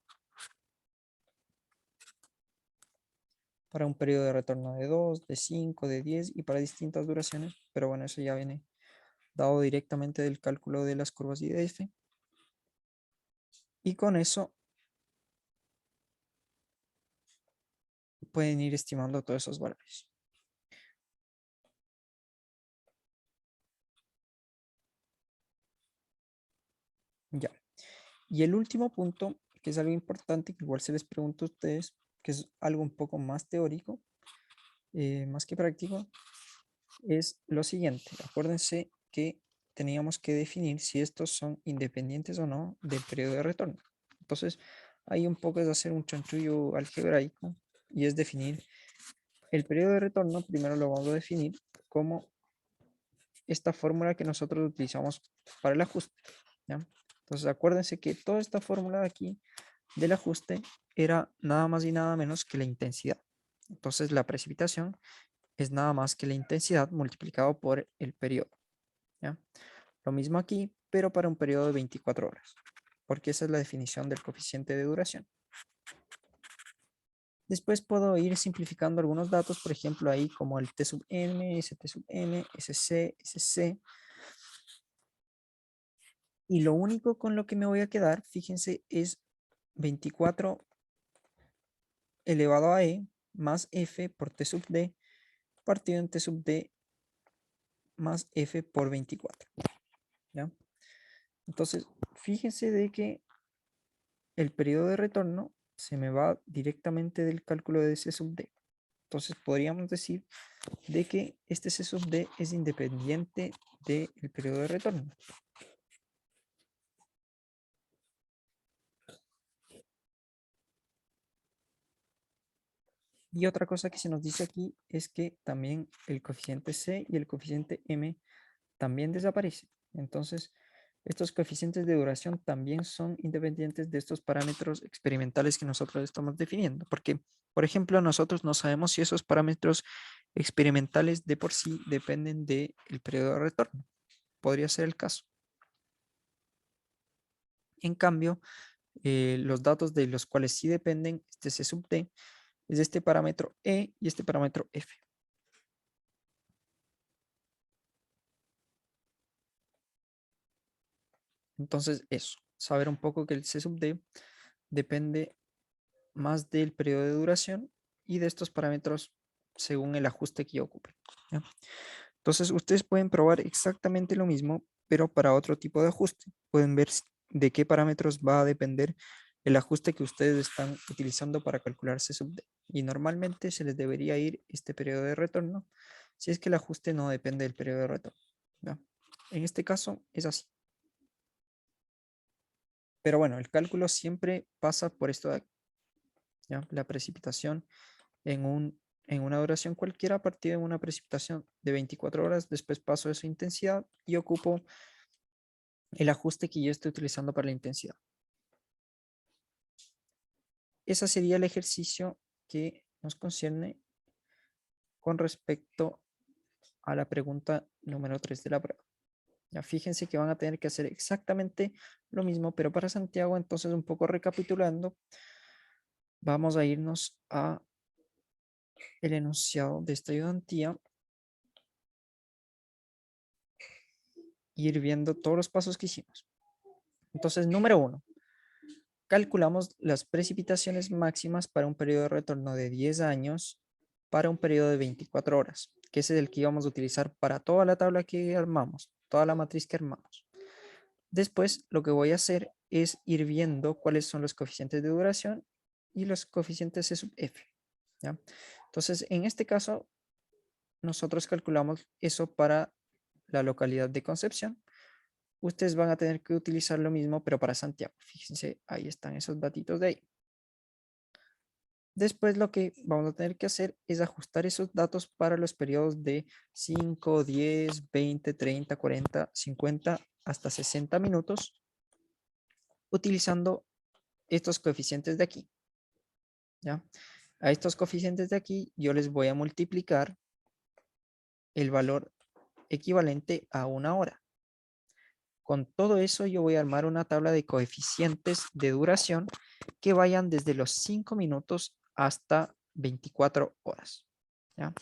Para un periodo de retorno de 2, de 5, de 10 y para distintas duraciones. Pero bueno, eso ya viene dado directamente del cálculo de las curvas IDF. Y con eso pueden ir estimando todos esos valores. Ya. Y el último punto, que es algo importante, que igual se les pregunto a ustedes, que es algo un poco más teórico, más que práctico, es lo siguiente. Acuérdense que teníamos que definir si estos son independientes o no del periodo de retorno. Entonces, hay un poco de hacer un chanchullo algebraico y es definir el periodo de retorno. Primero lo vamos a definir como esta fórmula que nosotros utilizamos para el ajuste, ¿ya? Entonces, acuérdense que toda esta fórmula de aquí del ajuste era nada más y nada menos que la intensidad. Entonces, la precipitación es nada más que la intensidad multiplicado por el periodo, ¿ya? Lo mismo aquí, pero para un periodo de 24 horas, porque esa es la definición del coeficiente de duración. Después puedo ir simplificando algunos datos, por ejemplo, ahí como el T sub n, ST sub n, SC, SC. Y lo único con lo que me voy a quedar, fíjense, es 24 elevado a e más f por T sub d partido en T sub d más f por 24. ¿Ya? Entonces, fíjense de que el periodo de retorno se me va directamente del cálculo de C sub d. Entonces, podríamos decir de que este C sub d es independiente del periodo de retorno. Y otra cosa que se nos dice aquí es que también el coeficiente C y el coeficiente M también desaparecen. Entonces, estos coeficientes de duración también son independientes de estos parámetros experimentales que nosotros estamos definiendo. Porque, por ejemplo, nosotros no sabemos si esos parámetros experimentales de por sí dependen del periodo de retorno. Podría ser el caso. En cambio, los datos de los cuales sí dependen, este C sub D, es este parámetro E y este parámetro F. Entonces, eso, saber un poco que el C sub D depende más del periodo de duración y de estos parámetros según el ajuste que yo ocupe. ¿Ya? Entonces, ustedes pueden probar exactamente lo mismo, pero para otro tipo de ajuste. Pueden ver de qué parámetros va a depender el ajuste que ustedes están utilizando para calcular C sub D. Y normalmente se les debería ir este periodo de retorno si es que el ajuste no depende del periodo de retorno. ¿Ya? En este caso es así. Pero bueno, el cálculo siempre pasa por esto de aquí, ¿ya? La precipitación en una duración cualquiera a partir de una precipitación de 24 horas, después paso de su intensidad y ocupo el ajuste que yo estoy utilizando para la intensidad. Ese sería el ejercicio que nos concierne con respecto a la pregunta número 3 de la prueba. Ya fíjense que van a tener que hacer exactamente lo mismo, pero para Santiago, entonces un poco recapitulando, vamos a irnos a el enunciado de esta ayudantía y ir viendo todos los pasos que hicimos. Entonces, número 1, calculamos las precipitaciones máximas para un periodo de retorno de 10 años para un periodo de 24 horas, que ese es el que íbamos a utilizar para toda la tabla que armamos, toda la matriz que armamos. Después, lo que voy a hacer es ir viendo cuáles son los coeficientes de duración y los coeficientes C sub F. ¿Ya? Entonces, en este caso, nosotros calculamos eso para la localidad de Concepción. Ustedes van a tener que utilizar lo mismo, pero para Santiago. Fíjense, ahí están esos datitos de ahí. Después lo que vamos a tener que hacer es ajustar esos datos para los periodos de 5, 10, 20, 30, 40, 50 hasta 60 minutos utilizando estos coeficientes de aquí. ¿Ya? A estos coeficientes de aquí yo les voy a multiplicar el valor equivalente a una hora. Con todo eso yo voy a armar una tabla de coeficientes de duración que vayan desde los 5 minutos hasta 24 horas. ¿Ya?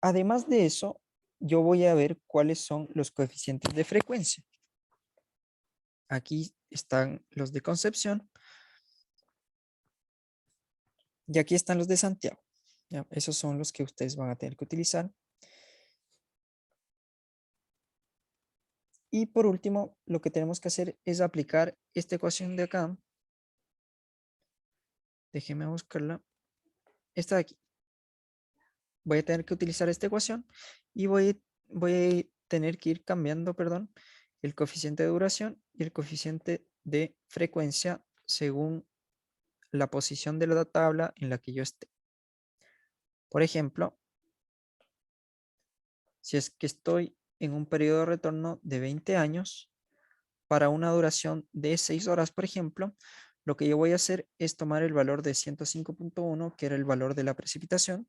Además de eso, yo voy a ver cuáles son los coeficientes de frecuencia. Aquí están los de Concepción y aquí están los de Santiago. ¿Ya? Esos son los que ustedes van a tener que utilizar. Y por último, lo que tenemos que hacer es aplicar esta ecuación de acá. Déjenme buscarla. Esta de aquí. Voy a tener que utilizar esta ecuación y voy a tener que ir cambiando, perdón, el coeficiente de duración y el coeficiente de frecuencia según la posición de la tabla en la que yo esté. Por ejemplo, si es que estoy en un periodo de retorno de 20 años, para una duración de 6 horas, por ejemplo, lo que yo voy a hacer es tomar el valor de 105.1, que era el valor de la precipitación,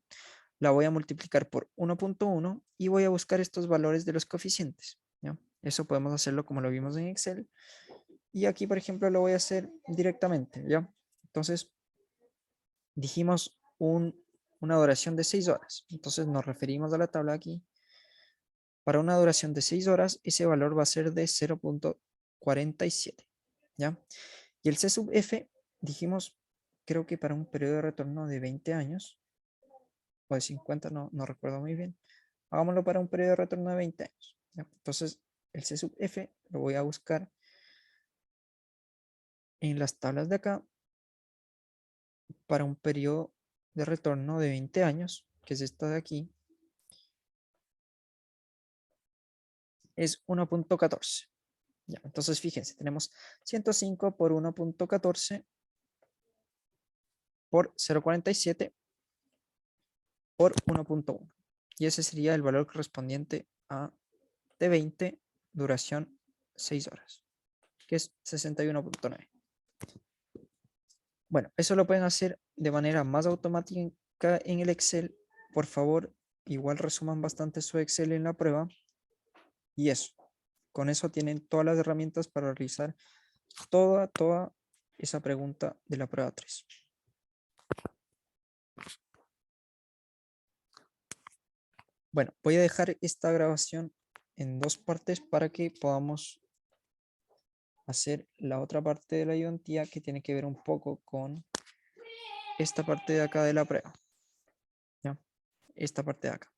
la voy a multiplicar por 1.1 y voy a buscar estos valores de los coeficientes. ¿Ya? Eso podemos hacerlo como lo vimos en Excel. Y aquí, por ejemplo, lo voy a hacer directamente. ¿Ya? Entonces, dijimos una duración de 6 horas. Entonces, nos referimos a la tabla aquí. Para una duración de 6 horas, ese valor va a ser de 0.47. ¿Ya? Y el C sub F, dijimos, creo que para un periodo de retorno de 20 años, o de 50, no recuerdo muy bien. Hagámoslo para un periodo de retorno de 20 años. ¿Ya? Entonces, el C sub F lo voy a buscar en las tablas de acá para un periodo de retorno de 20 años, que es esta de aquí, es 1.14. ¿Ya? Entonces, fíjense, tenemos 105 por 1.14 por 0,47 por 1,1. Y ese sería el valor correspondiente a T20, duración 6 horas, que es 61,9. Bueno, eso lo pueden hacer de manera más automática en el Excel. Por favor, igual resuman bastante su Excel en la prueba. Y eso, con eso tienen todas las herramientas para realizar toda esa pregunta de la prueba 3. Bueno, voy a dejar esta grabación en 2 partes para que podamos hacer la otra parte de la ayudantía, que tiene que ver un poco con esta parte de acá de la prueba. ¿Ya? Esta parte de acá.